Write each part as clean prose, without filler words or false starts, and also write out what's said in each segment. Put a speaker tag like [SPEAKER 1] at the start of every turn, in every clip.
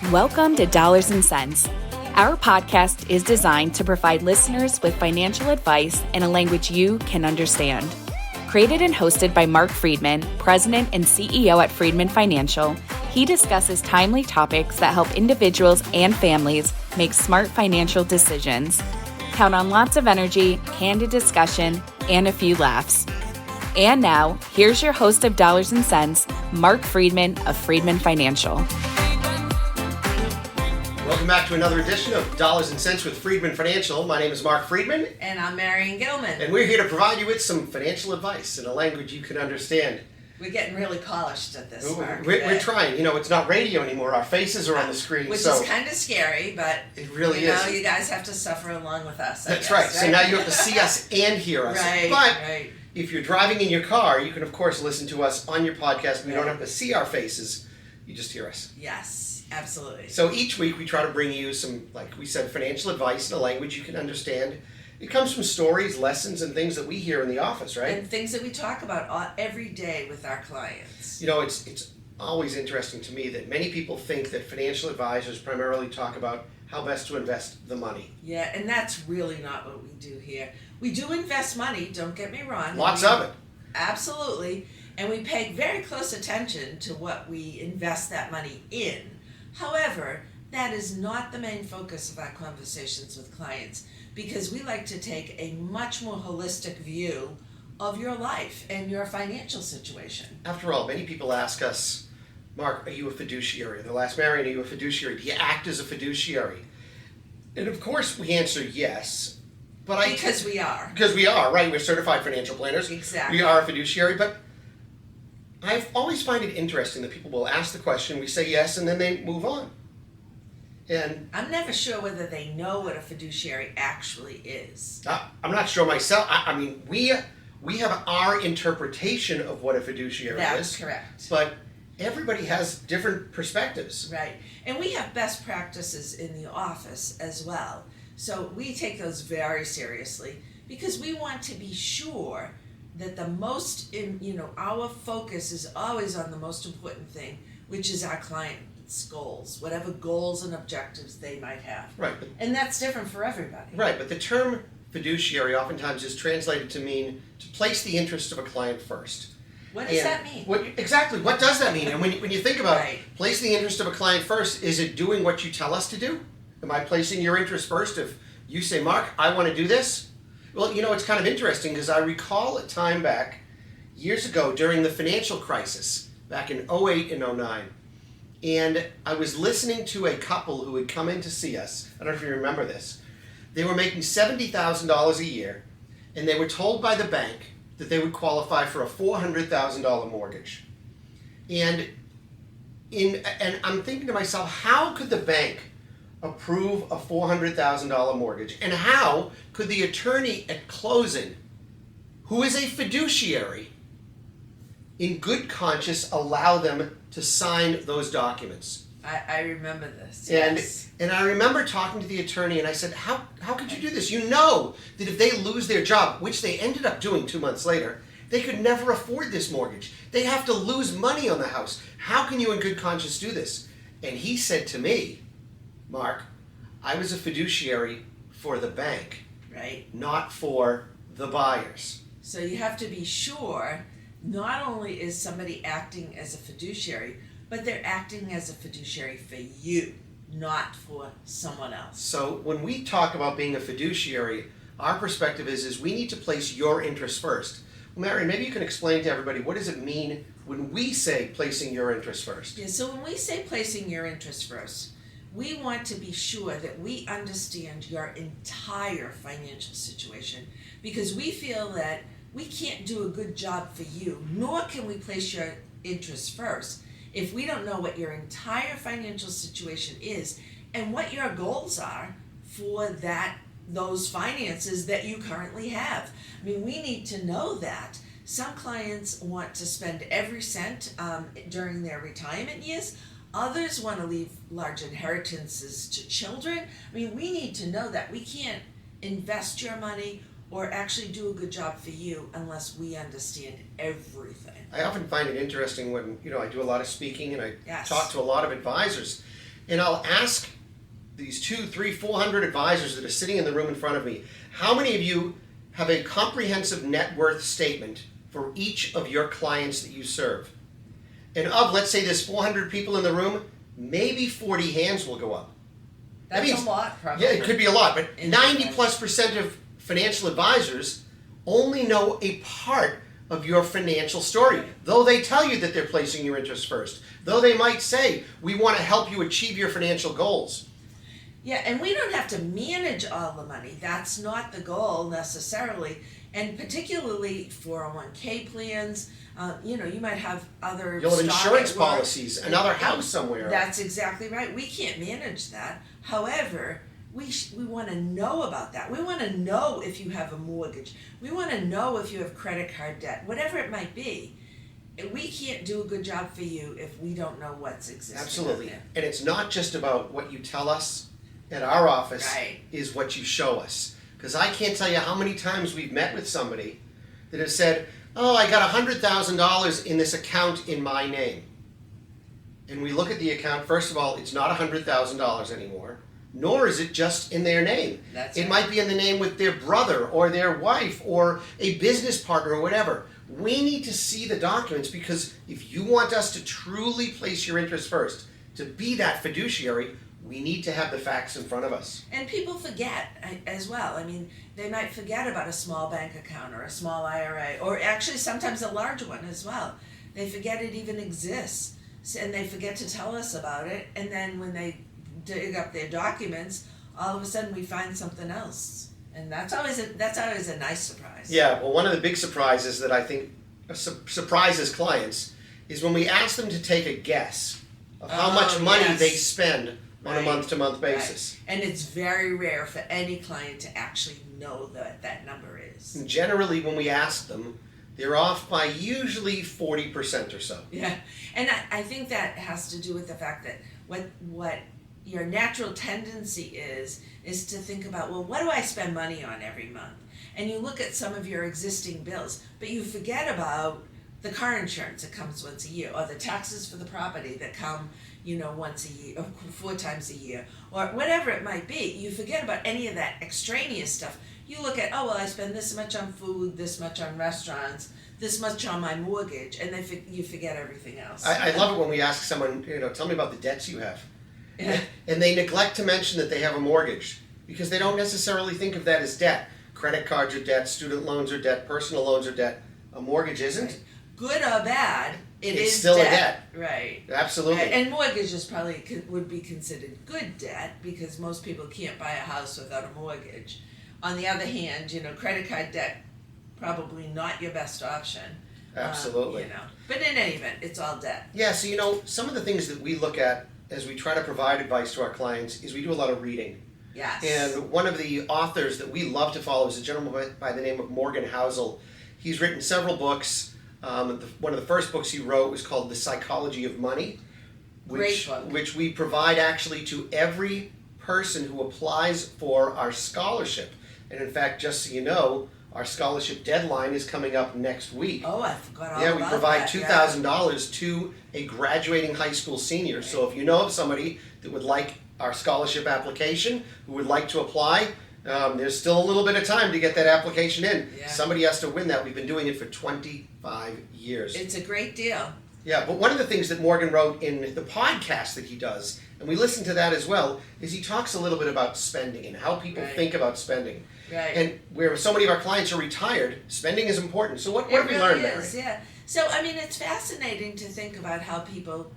[SPEAKER 1] Welcome to Dollars and Cents. Our podcast is designed to provide listeners with financial advice in a language you can understand. Created and hosted by Marc Freedman, President and CEO at Freedman Financial, he discusses timely topics that help individuals and families make smart financial decisions. Count on lots of energy, candid discussion, and a few laughs. And now, here's your host of Dollars and Cents, Marc Freedman of Freedman Financial.
[SPEAKER 2] Welcome back to another edition of Dollars and Cents with Freedman Financial. My name is Marc Freedman.
[SPEAKER 3] And I'm Marion Gilman.
[SPEAKER 2] And we're here to provide you with some financial advice in a language you can understand.
[SPEAKER 3] We're getting really polished at this, Mark.
[SPEAKER 2] We're trying. You know, it's not radio anymore. Our faces are on the screen.
[SPEAKER 3] Which is kind of scary, but
[SPEAKER 2] it really
[SPEAKER 3] you
[SPEAKER 2] is.
[SPEAKER 3] know, you guys have to suffer along with us.
[SPEAKER 2] That's right. So now you have to see us and hear us. But if you're driving in your car, you can, of course, listen to us on your podcast. We don't have to see our faces. You just hear us.
[SPEAKER 3] Yes. Absolutely.
[SPEAKER 2] So each week we try to bring you some, like we said, financial advice in a language you can understand. It comes from stories, lessons, and things that we hear in the office, right?
[SPEAKER 3] And things that we talk about every day with our clients.
[SPEAKER 2] You know, it's always interesting to me that many people think that financial advisors primarily talk about how best to invest the money.
[SPEAKER 3] Yeah, and that's really not what we do here. We do invest money, don't get me wrong.
[SPEAKER 2] Lots of it.
[SPEAKER 3] Absolutely. And we pay very close attention to what we invest that money in. However, that is not the main focus of our conversations with clients because we like to take a much more holistic view of your life and your financial situation.
[SPEAKER 2] After all, many people ask us, Mark, are you a fiduciary? They'll ask Marion, are you a fiduciary? Do you act as a fiduciary? And of course we answer yes.
[SPEAKER 3] Because we are.
[SPEAKER 2] Because we are, right? We're certified financial planners.
[SPEAKER 3] Exactly.
[SPEAKER 2] We are a fiduciary, but I always find it interesting that people will ask the question, we say yes, and then they move on. And
[SPEAKER 3] I'm never sure whether they know what a fiduciary actually is.
[SPEAKER 2] I'm not sure myself. I mean, we have our interpretation of what a fiduciary is.
[SPEAKER 3] That's correct.
[SPEAKER 2] But everybody has different perspectives.
[SPEAKER 3] Right. And we have best practices in the office as well. So we take those very seriously because we want to be sure that our focus is always on the most important thing, which is our client's goals, whatever goals and objectives they might have.
[SPEAKER 2] Right.
[SPEAKER 3] And that's different for everybody.
[SPEAKER 2] Right, but the term fiduciary oftentimes is translated to mean to place the interest of a client first.
[SPEAKER 3] What does that mean?
[SPEAKER 2] Exactly, what does that mean? And when you think about placing the interest of a client first, is it doing what you tell us to do? Am I placing your interest first? If you say, Mark, I want to do this? Well, you know, it's kind of interesting because I recall a time back years ago during the financial crisis, back in 08 and 09, and I was listening to a couple who had come in to see us. I don't know if you remember this. They were making $70,000 a year, and they were told by the bank that they would qualify for a $400,000 mortgage. And I'm thinking to myself, how could the bank approve a $400,000 mortgage? And how could the attorney at closing, who is a fiduciary, in good conscience allow them to sign those documents?
[SPEAKER 3] I remember this, yes.
[SPEAKER 2] And I remember talking to the attorney and I said, how could you do this? You know that if they lose their job, which they ended up doing 2 months later, they could never afford this mortgage. They have to lose money on the house. How can you in good conscience do this? And he said to me, Mark, I was a fiduciary for the bank,
[SPEAKER 3] right?
[SPEAKER 2] Not for the buyers.
[SPEAKER 3] So you have to be sure not only is somebody acting as a fiduciary, but they're acting as a fiduciary for you, not for someone else.
[SPEAKER 2] So when we talk about being a fiduciary, our perspective is we need to place your interests first. Well, Mary, maybe you can explain to everybody, what does it mean when we say placing your interests first?
[SPEAKER 3] Yeah, so when we say placing your interests first, we want to be sure that we understand your entire financial situation because we feel that we can't do a good job for you, nor can we place your interests first if we don't know what your entire financial situation is and what your goals are for those finances that you currently have. I mean, we need to know that. Some clients want to spend every cent during their retirement years. Others want to leave large inheritances to children. I mean, we need to know that. We can't invest your money or actually do a good job for you unless we understand everything.
[SPEAKER 2] I often find it interesting when, I do a lot of speaking and I
[SPEAKER 3] Yes.
[SPEAKER 2] talk to a lot of advisors. and I'll ask these 200, 300, 400 advisors that are sitting in the room in front of me, how many of you have a comprehensive net worth statement for each of your clients that you serve? And let's say there's 400 people in the room, maybe 40 hands will go up.
[SPEAKER 3] That's a lot, probably.
[SPEAKER 2] Yeah, it could be a lot, but 90+% of financial advisors only know a part of your financial story. Though they tell you that they're placing your interests first, though they might say, we want to help you achieve your financial goals.
[SPEAKER 3] Yeah, and we don't have to manage all the money. That's not the goal necessarily. And particularly 401k plans, you might have other
[SPEAKER 2] You'll have insurance policies, another house somewhere.
[SPEAKER 3] That's exactly right. We can't manage that. However, we want to know about that. We want to know if you have a mortgage. We want to know if you have credit card debt, whatever it might be. We can't do a good job for you if we don't know what's existing.
[SPEAKER 2] Absolutely. And it's not just about what you tell us at our office,
[SPEAKER 3] right,
[SPEAKER 2] is what you show us. Because I can't tell you how many times we've met with somebody that has said, oh, I got $100,000 in this account in my name. And we look at the account, first of all, it's not $100,000 anymore, nor is it just in their name. It might be in the name with their brother or their wife or a business partner or whatever. We need to see the documents, because if you want us to truly place your interest first, to be that fiduciary, we need to have the facts in front of us.
[SPEAKER 3] And people forget as well. I mean, they might forget about a small bank account or a small IRA, or actually sometimes a large one as well. They forget it even exists, and they forget to tell us about it. And then when they dig up their documents, all of a sudden we find something else. And that's always a nice surprise.
[SPEAKER 2] Yeah, well, one of the big surprises that I think surprises clients is when we ask them to take a guess of how much money they spend on a month-to-month basis.
[SPEAKER 3] Right. And it's very rare for any client to actually know what that number is.
[SPEAKER 2] And generally, when we ask them, they're off by usually 40% or so.
[SPEAKER 3] Yeah, and I think that has to do with the fact that what your natural tendency is to think about, well, what do I spend money on every month? And you look at some of your existing bills, but you forget about the car insurance that comes once a year, or the taxes for the property that come once a year, or 4 times a year, or whatever it might be. You forget about any of that extraneous stuff. You look at, oh, well, I spend this much on food, this much on restaurants, this much on my mortgage, and then you forget everything else.
[SPEAKER 2] I love it when we ask someone, tell me about the debts you have.
[SPEAKER 3] Yeah.
[SPEAKER 2] And they neglect to mention that they have a mortgage, because they don't necessarily think of that as debt. Credit cards are debt, student loans are debt, personal loans are debt. A mortgage isn't.
[SPEAKER 3] Right. Good or bad, it's
[SPEAKER 2] still
[SPEAKER 3] debt.
[SPEAKER 2] a debt.
[SPEAKER 3] Right.
[SPEAKER 2] Absolutely.
[SPEAKER 3] Right. And mortgages probably would be considered good debt, because most people can't buy a house without a mortgage. On the other hand, credit card debt, probably not your best option.
[SPEAKER 2] Absolutely.
[SPEAKER 3] But in any event, it's all debt.
[SPEAKER 2] Yeah, so some of the things that we look at as we try to provide advice to our clients is we do a lot of reading.
[SPEAKER 3] Yes.
[SPEAKER 2] And one of the authors that we love to follow is a gentleman by the name of Morgan Housel. He's written several books. One of the first books he wrote was called The Psychology of Money,
[SPEAKER 3] Great book.
[SPEAKER 2] Which we provide actually to every person who applies for our scholarship. And in fact, just so you know, our scholarship deadline is coming up next week.
[SPEAKER 3] Oh, I forgot all about that.
[SPEAKER 2] Yeah, we provide $2,000 to a graduating high school senior. Right. So if you know of somebody that would like our scholarship application, who would like to apply, there's still a little bit of time to get that application in.
[SPEAKER 3] Yeah.
[SPEAKER 2] Somebody has to win that. We've been doing it for 25 years.
[SPEAKER 3] It's a great deal.
[SPEAKER 2] Yeah, but one of the things that Morgan wrote in the podcast that he does, and we listen to that as well, is he talks a little bit about spending and how people think about spending.
[SPEAKER 3] Right.
[SPEAKER 2] And where so many of our clients are retired, spending is important. So what have we learned there?
[SPEAKER 3] Yeah. So, it's fascinating to think about how people,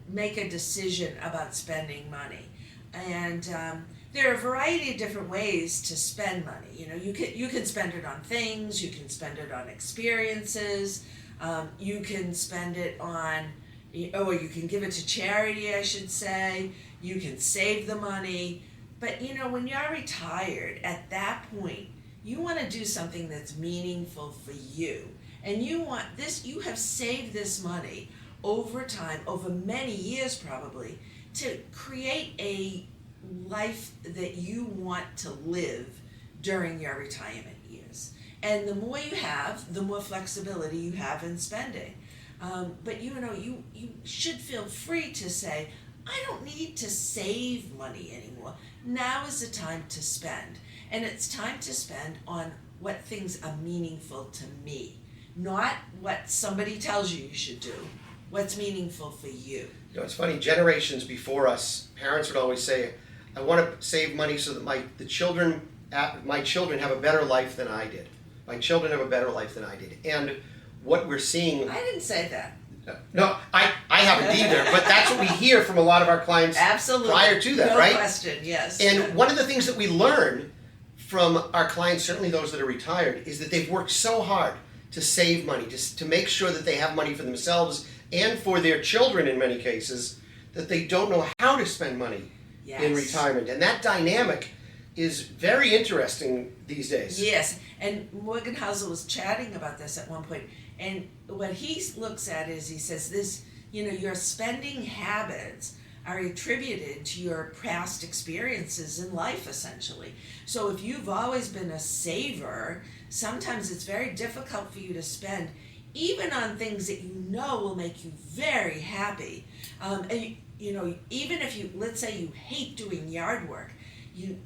[SPEAKER 3] make a decision about spending money. And there are a variety of different ways to spend money. You can spend it on things, you can spend it on experiences, you can spend it on, or you can give it to charity, I should say. You can save the money. But when you're retired, at that point, you want to do something that's meaningful for you. And you have saved this money over time, over many years probably, to create a life that you want to live during your retirement years. And the more you have, the more flexibility you have in spending. But you should feel free to say, I don't need to save money anymore. Now is the time to spend. And it's time to spend on what things are meaningful to me, not what somebody tells you should do, what's meaningful for you.
[SPEAKER 2] You know, it's funny, generations before us, parents would always say, I want to save money so that my children have a better life than I did. My children have a better life than I did. And what we're seeing...
[SPEAKER 3] I didn't say that.
[SPEAKER 2] No, I haven't either, but that's what we hear from a lot of our clients.
[SPEAKER 3] Absolutely.
[SPEAKER 2] Prior to that,
[SPEAKER 3] no
[SPEAKER 2] right?
[SPEAKER 3] No question, yes.
[SPEAKER 2] And one of the things that we learn from our clients, certainly those that are retired, is that they've worked so hard to save money, to make sure that they have money for themselves and for their children in many cases, that they don't know how to spend money in retirement. And that dynamic is very interesting these days.
[SPEAKER 3] Yes, and Morgan Housel was chatting about this at one point, and what he looks at is, he says this, your spending habits are attributed to your past experiences in life, essentially. So if you've always been a saver, sometimes it's very difficult for you to spend even on things that you know will make you very happy. And even if you, let's say you hate doing yard work, you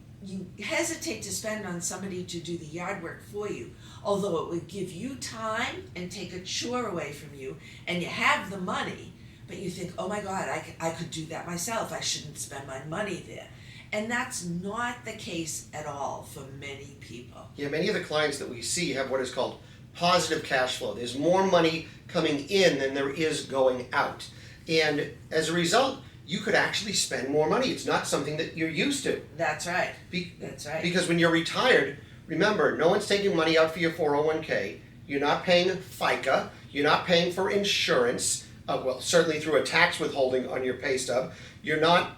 [SPEAKER 3] hesitate to spend on somebody to do the yard work for you, although it would give you time and take a chore away from you, and you have the money, but you think, oh my God, I could do that myself. I shouldn't spend my money there. And that's not the case at all for many people.
[SPEAKER 2] Yeah, many of the clients that we see have what is called positive cash flow. There's more money coming in than there is going out. And as a result, you could actually spend more money. It's not something that you're used to.
[SPEAKER 3] That's right. That's right.
[SPEAKER 2] Because when you're retired, remember, no one's taking money out for your 401k. You're not paying FICA. You're not paying for insurance. Certainly through a tax withholding on your pay stub. You're not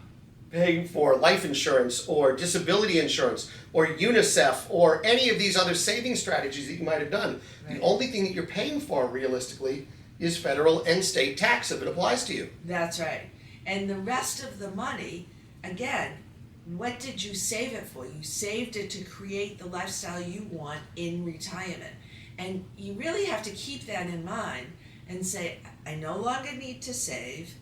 [SPEAKER 2] paying for life insurance or disability insurance or UNICEF or any of these other saving strategies that you might have done. Right. The only thing that you're paying for realistically is federal and state tax if it applies to you.
[SPEAKER 3] That's right. And the rest of the money, again, what did you save it for? You saved it to create the lifestyle you want in retirement. And you really have to keep that in mind and say, I no longer need to save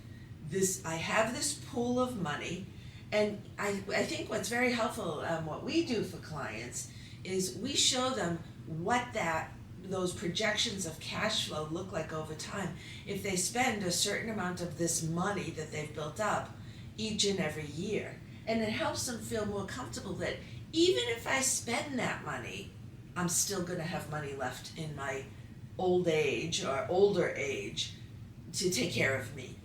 [SPEAKER 3] this. I have this pool of money. And I think what's very helpful, what we do for clients, is we show them what those projections of cash flow look like over time. If they spend a certain amount of this money that they've built up each and every year. And it helps them feel more comfortable that even if I spend that money, I'm still going to have money left in my old age or older age to take care of me,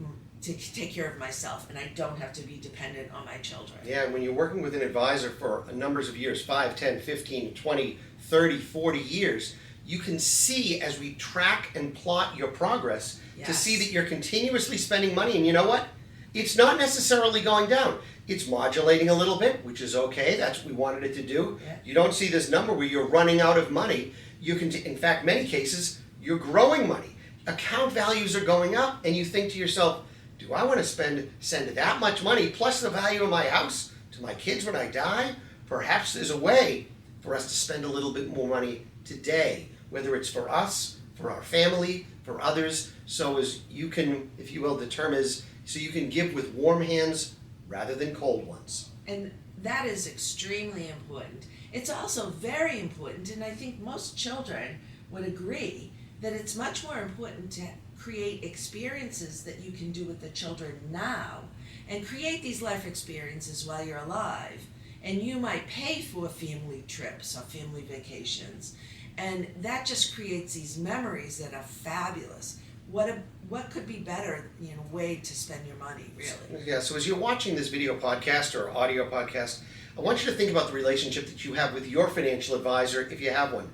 [SPEAKER 3] to take care of myself, and I don't have to be dependent on my children.
[SPEAKER 2] Yeah, and when you're working with an advisor for numbers of years, 5, 10, 15, 20, 30, 40 years, you can see as we track and plot your progress to see that you're continuously spending money. And you know what? It's not necessarily going down. It's modulating a little bit, which is okay. That's what we wanted it to do. Yeah. You don't see this number where you're running out of money. You can, in fact, many cases, you're growing money. Account values are going up, and you think to yourself, do I want to send that much money plus the value of my house to my kids when I die? Perhaps there's a way for us to spend a little bit more money today, whether it's for us, for our family, for others, so as you can, if you will, the term is, so you can give with warm hands rather than cold ones.
[SPEAKER 3] And that is extremely important. It's also very important, and I think most children would agree, that it's much more important to create experiences that you can do with the children now and create these life experiences while you're alive. And you might pay for family trips or family vacations, and that just creates these memories that are fabulous. What could be better, way to spend your money, really?
[SPEAKER 2] Yeah, so as you're watching this video podcast or audio podcast, I want you to think about the relationship that you have with your financial advisor, if you have one.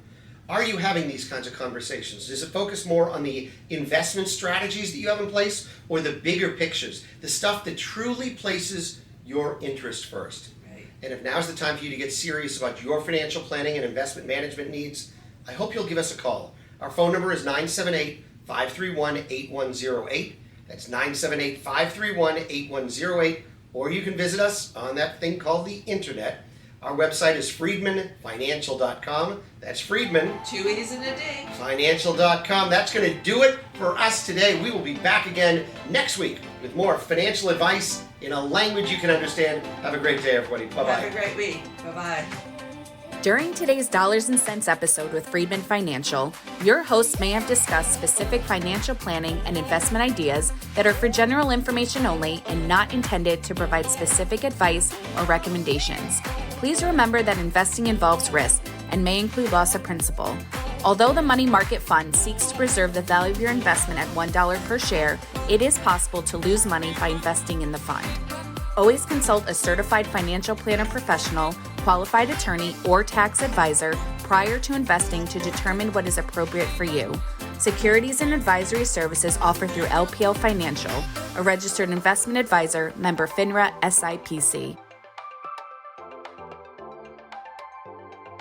[SPEAKER 2] Are you having these kinds of conversations? Does it focus more on the investment strategies that you have in place or the bigger pictures, the stuff that truly places your interest first?
[SPEAKER 3] Right.
[SPEAKER 2] And if now's the time for you to get serious about your financial planning and investment management needs, I hope you'll give us a call. Our phone number is 978-531-8108. That's 978-531-8108. Or you can visit us on that thing called the internet. Our website is freedmanfinancial.com. That's Freedman.
[SPEAKER 3] 2 E's in a day.
[SPEAKER 2] Financial.com. That's going to do it for us today. We will be back again next week with more financial advice in a language you can understand. Have a great day, everybody. Bye-bye.
[SPEAKER 3] Have a great week. Bye-bye.
[SPEAKER 1] During today's Dollars and Cents episode with Freedman Financial, your host may have discussed specific financial planning and investment ideas that are for general information only and not intended to provide specific advice or recommendations. Please remember that investing involves risk and may include loss of principal. Although the money market fund seeks to preserve the value of your investment at $1 per share, it is possible to lose money by investing in the fund. Always consult a certified financial planner professional, qualified attorney, or tax advisor prior to investing to determine what is appropriate for you. Securities and advisory services offered through LPL Financial, a registered investment advisor, member FINRA SIPC.